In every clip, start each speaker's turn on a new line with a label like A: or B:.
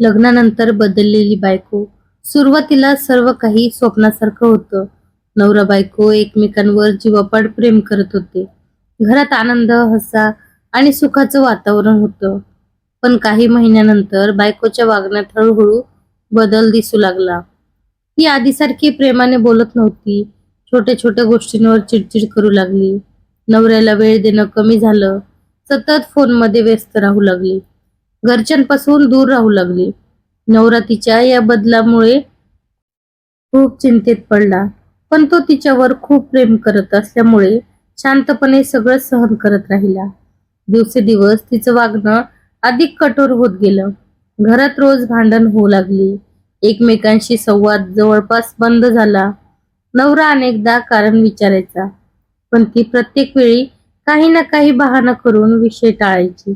A: लग्नानंतर बदललेली बायको. सुरुवातीला सर्व काही स्वप्नासारखं होतं. नवरा बायको एकमेकांवर जीवापाड प्रेम करत होते. घरात आनंद, हसा आणि सुखाचं वातावरण होतं. पण काही महिन्यानंतर बायकोच्या वागण्यात हळूहळू बदल दिसू लागला. ती आधीसारखी प्रेमाने बोलत नव्हती. छोट्या छोट्या गोष्टींवर चिडचिड करू लागली. नवऱ्याला वेळ देणं कमी झालं. सतत फोनमध्ये व्यस्त राहू लागली. घरच्यांपासून दूर राहू लागली. नवरा तिच्या या बदलामुळे खूप चिंतेत पडला. पण तो तिच्यावर खूप प्रेम करत असल्यामुळे शांतपणे सगळं सहन करत राहिला. दिवसेदिवस तिचं वागणं अधिक कठोर होत गेलं. घरात रोज भांडण होऊ लागली. एकमेकांशी संवाद जवळपास बंद झाला. नवरा अनेकदा कारण विचारायचा, पण ती प्रत्येक वेळी काही ना काही बहाणा करून विषय टाळायची.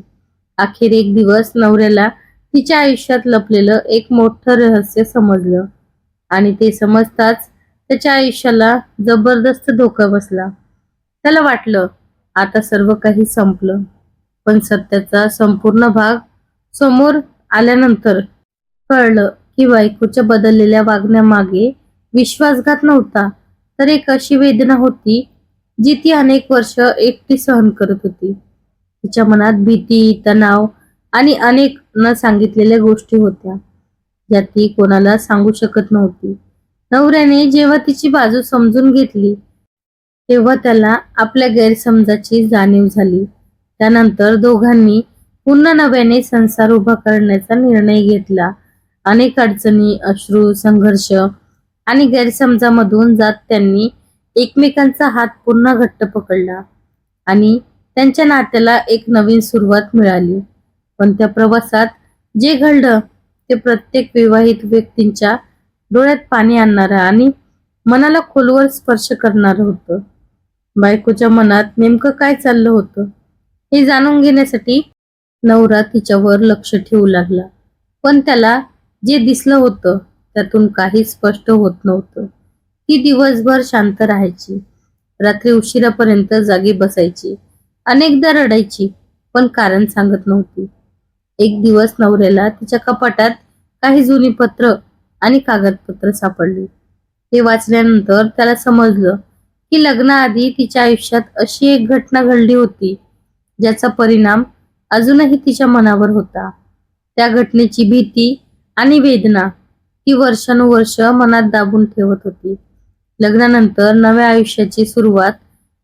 A: अखेर एक दिवस नवऱ्याला तिच्या आयुष्यात लपलेलं एक मोठं रहस्य समजलं आणि ते समजताच त्याच्या आयुष्याला जबरदस्त धोका बसला. त्याला वाटलं आता सर्व काही संपलं. पण सत्याचा संपूर्ण भाग समोर आल्यानंतर कळलं की बायकोच्या बदललेल्या वागण्यामागे विश्वासघात नव्हता, तर एक अशी वेदना होती जी ती अनेक वर्ष एकटी सहन करत होती. तिच्या मनात भीती, तणाव आणि अनेक न सांगितलेल्या गोष्टी होत्या, ज्या ती कोणाला सांगू शकत नव्हती. नवऱ्याने जेव्हा तिची बाजू समजून घेतली, तेव्हा त्याला आपल्या गैरसमजाची जाणीव झाली. त्यानंतर दोघांनी पुन्हा नव्याने संसार उभा करण्याचा निर्णय घेतला. अनेक अडचणी, अश्रू, संघर्ष आणि गैरसमजामधून जात त्यांनी एकमेकांचा हात पुन्हा घट्ट पकडला आणि त्यांच्या नात्याला एक नवीन सुरुवात मिळाली. पण त्या प्रवासात जे घडलं ते प्रत्येक विवाहित व्यक्तींच्या डोळ्यात पाणी आणणारं आणि मनाला खोलवर स्पर्श करणारं होतं. बायकोच्या मनात नेमकं काय चाललं होतं हे जाणून घेण्यासाठी नवरा तिच्यावर लक्ष ठेवू लागला. पण त्याला जे दिसलं होतं त्यातून काही स्पष्ट होत नव्हतं. ती दिवसभर शांत राहायची, रात्री उशिरापर्यंत जागी बसायची, अनेकदा रडायची, पण कारण सांगत नव्हती. एक दिवस नवऱ्याला तिच्या कपाटात काही जुनी पत्र आणि कागदपत्र सापडली. ते वाचल्यानंतर त्याला समजलं की लग्नाआधी तिच्या आयुष्यात अशी एक घटना घडली होती ज्याचा परिणाम अजूनही तिच्या मनावर होता. त्या घटनेची भीती आणि वेदना ती वर्षानुवर्ष मनात दाबून ठेवत होती. लग्नानंतर नव्या आयुष्याची सुरुवात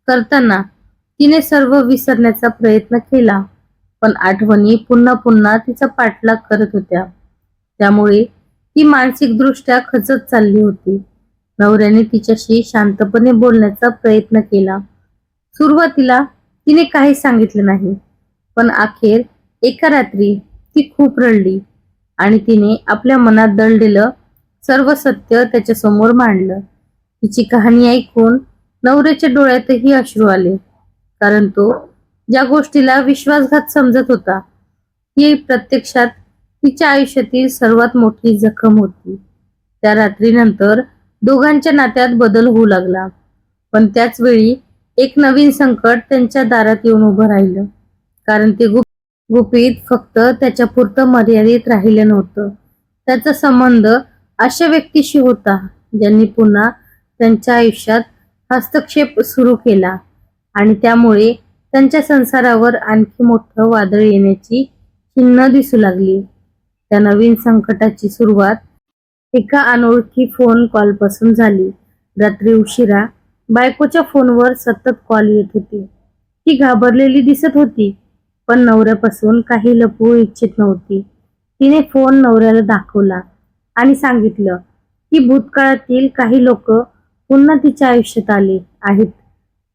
A: करताना तिने सर्व विसरण्याचा प्रयत्न केला, पण आठवणी पुन्हा पुन्हा तिचा पाठलाग करत होत्या. त्यामुळे ती मानसिकदृष्ट्या खचत चालली होती. नवऱ्याने तिच्याशी शांतपणे बोलण्याचा प्रयत्न केला. सुरुवातीला तिने काही सांगितलं नाही, पण अखेर एका रात्री ती खूप रडली आणि तिने आपल्या मनात दडलेलं सर्व सत्य त्याच्यासमोर मांडलं. तिची कहाणी ऐकून नवऱ्याच्या डोळ्यातही अश्रू आले, कारण तो ज्या गोष्टीला विश्वासघात समजत होता ती प्रत्यक्षात तिच्या आयुष्यातील सर्वात मोठी जखम होती. त्या रात्रीनंतर दोघांच्या नात्यात बदल होऊ लागला, पण त्याच वेळी एक नवीन संकट त्यांच्या दारात येऊन उभं राहिलं. कारण ते गुपित फक्त त्याच्यापुरतं मर्यादित राहिलं नव्हतं. त्याचा संबंध अशा व्यक्तीशी होता ज्यांनी पुन्हा त्यांच्या आयुष्यात हस्तक्षेप सुरू केला आणि त्यामुळे त्यांच्या संसारावर आणखी मोठं वादळ येण्याची चिन्ह दिसू लागली. त्या नवीन संकटाची सुरुवात एका अनोळखी फोन कॉलपासून झाली. रात्री उशिरा बायकोच्या फोनवर सतत कॉल येत होते. ती घाबरलेली दिसत होती, पण नवऱ्यापासून काही लपवू इच्छित नव्हती. तिने फोन नवऱ्याला दाखवला आणि सांगितलं की भूतकाळातील काही लोक पुन्हा तिच्या आयुष्यात आले आहेत,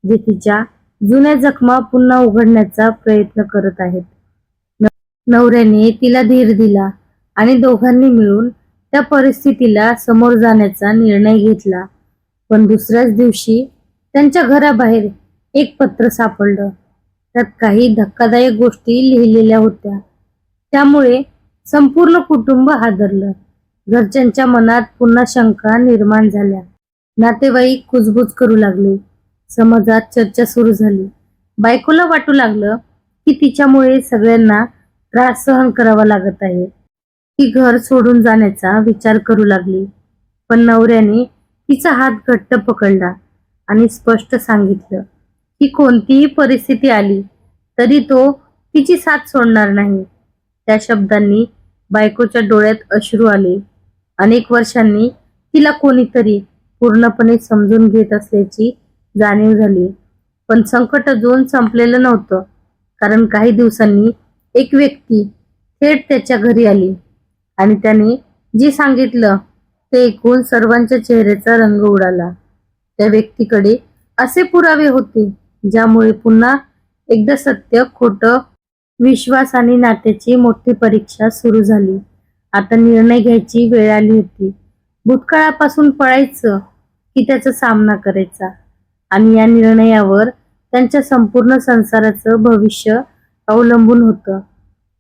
A: जे तिच्या जुन्या जखमा पुन्हा उघडण्याचा प्रयत्न करत आहेत. नवऱ्याने तिला धीर दिला आणि दोघांनी मिळून त्या परिस्थितीला समोर जाण्याचा निर्णय घेतला. पण दुसऱ्याच दिवशी त्यांच्या घराबाहेर एक पत्र सापडलं. त्यात काही धक्कादायक गोष्टी लिहिलेल्या होत्या. त्यामुळे संपूर्ण कुटुंब हादरलं. घरच्यांच्या मनात पुन्हा शंका निर्माण झाल्या. नातेवाईक कुजबुज करू लागले. समाजात चर्चा सुरू झाली. बायकोला वाटू लागलं की तिच्यामुळे सगळ्यांना त्रास सहन करावा लागत आहे. ती घर सोडून जाण्याचा विचार करू लागली. पण नवऱ्याने तिचा हात घट्ट पकडला आणि स्पष्ट सांगितलं की कोणतीही परिस्थिती आली तरी तो तिची साथ सोडणार नाही. त्या शब्दांनी बायकोच्या डोळ्यात अश्रू आले. अनेक वर्षांनी तिला कोणीतरी पूर्णपणे समजून घेत असल्याची जाणीव झाली. पण संकट अजून संपलेलं नव्हतं, कारण काही दिवसांनी एक व्यक्ती थेट त्याच्या घरी आली आणि त्याने जे सांगितलं ते ऐकून सर्वांच्या चेहऱ्याचा रंग उडाला. त्या व्यक्तीकडे असे पुरावे होते ज्यामुळे पुन्हा एकदा सत्य, खोटं, विश्वास आणि नात्याची मोठी परीक्षा सुरू झाली. आता निर्णय घ्यायची वेळ आली होती. भूतकाळापासून पळायचं की त्याचा सामना करायचा. आणि या निर्णयावर त्यांच्या संपूर्ण संसाराचं भविष्य अवलंबून होतं.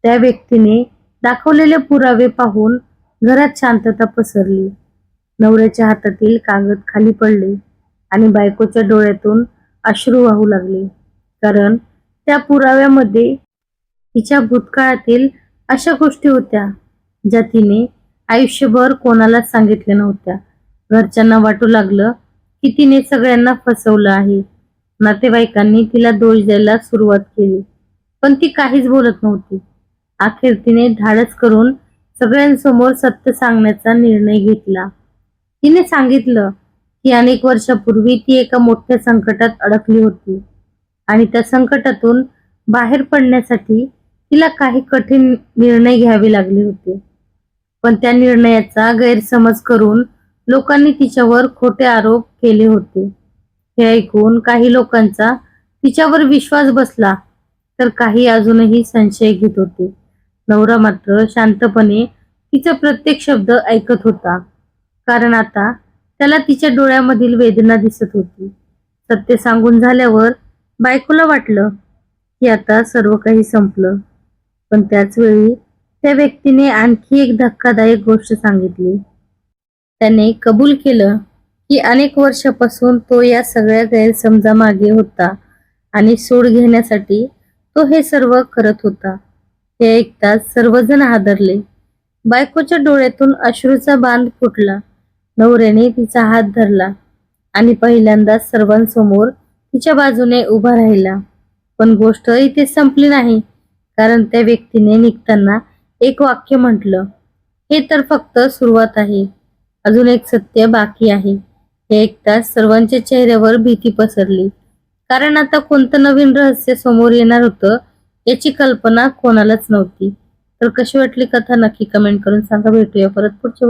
A: त्या व्यक्तीने दाखवलेले पुरावे पाहून घरात शांतता पसरली. नवऱ्याच्या हातातील कागद खाली पडले आणि बायकोच्या डोळ्यातून अश्रू वाहू लागले, कारण त्या पुराव्यामध्ये तिच्या भूतकाळातील अशा गोष्टी होत्या ज्या तिने आयुष्यभर कोणालाच सांगितल्या नव्हत्या. घरच्यांना वाटू लागलं की तिने सगळ्यांना फसवलं आहे. नातेवाईकांनी तिला दोष द्यायला सुरुवात केली, पण ती काहीच बोलत नव्हती. अखेर तिने धाडस करून सगळ्यांसमोर सत्य सांगण्याचा निर्णय घेतला. तिने सांगितलं की अनेक वर्षापूर्वी ती एका मोठ्या संकटात अडकली होती आणि त्या संकटातून बाहेर पडण्यासाठी तिला काही कठीण निर्णय घ्यावे लागले होते. पण त्या निर्णयाचा गैरसमज करून लोकांनी तिच्यावर खोटे आरोप केले होते. हे ऐकून काही लोकांचा तिच्यावर विश्वास बसला, तर काही अजूनही संशय घेत होते. नवरा मात्र शांतपणे तिचा प्रत्येक शब्द ऐकत होता, कारण आता त्याला तिच्या डोळ्यामधील वेदना दिसत होती. सत्य सांगून झाल्यावर बायकोला वाटलं की आता सर्व काही संपलं. पण त्याच वेळी त्या व्यक्तीने आणखी एक धक्कादायक गोष्ट सांगितली. त्याने कबूल केलं की अनेक वर्षापासून तो या सगळ्या गैरसमजामागे होता आणि सूड घेण्यासाठी तो हे सर्व करत होता. हे ऐकताच सर्वजण हादरले. बायकोच्या डोळ्यातून अश्रूचा बांध फुटला. नवऱ्याने तिचा हात धरला आणि पहिल्यांदाच सर्वांसमोर तिच्या बाजूने उभा राहिला. पण गोष्ट इथे संपली नाही, कारण त्या व्यक्तीने निघताना एक वाक्य म्हटलं, हे तर फक्त सुरुवात आहे, अजून एक सत्य बाकी आहे. हे ऐकताच सर्वांच्या चेहऱ्यावर भीती पसरली, कारण आता कोणतं नवीन रहस्य समोर येणार होतं याची कल्पना कोणालाच नव्हती. तर कशी वाटली कथा नक्की कमेंट करून सांगा. भेटूया परत पुढच्या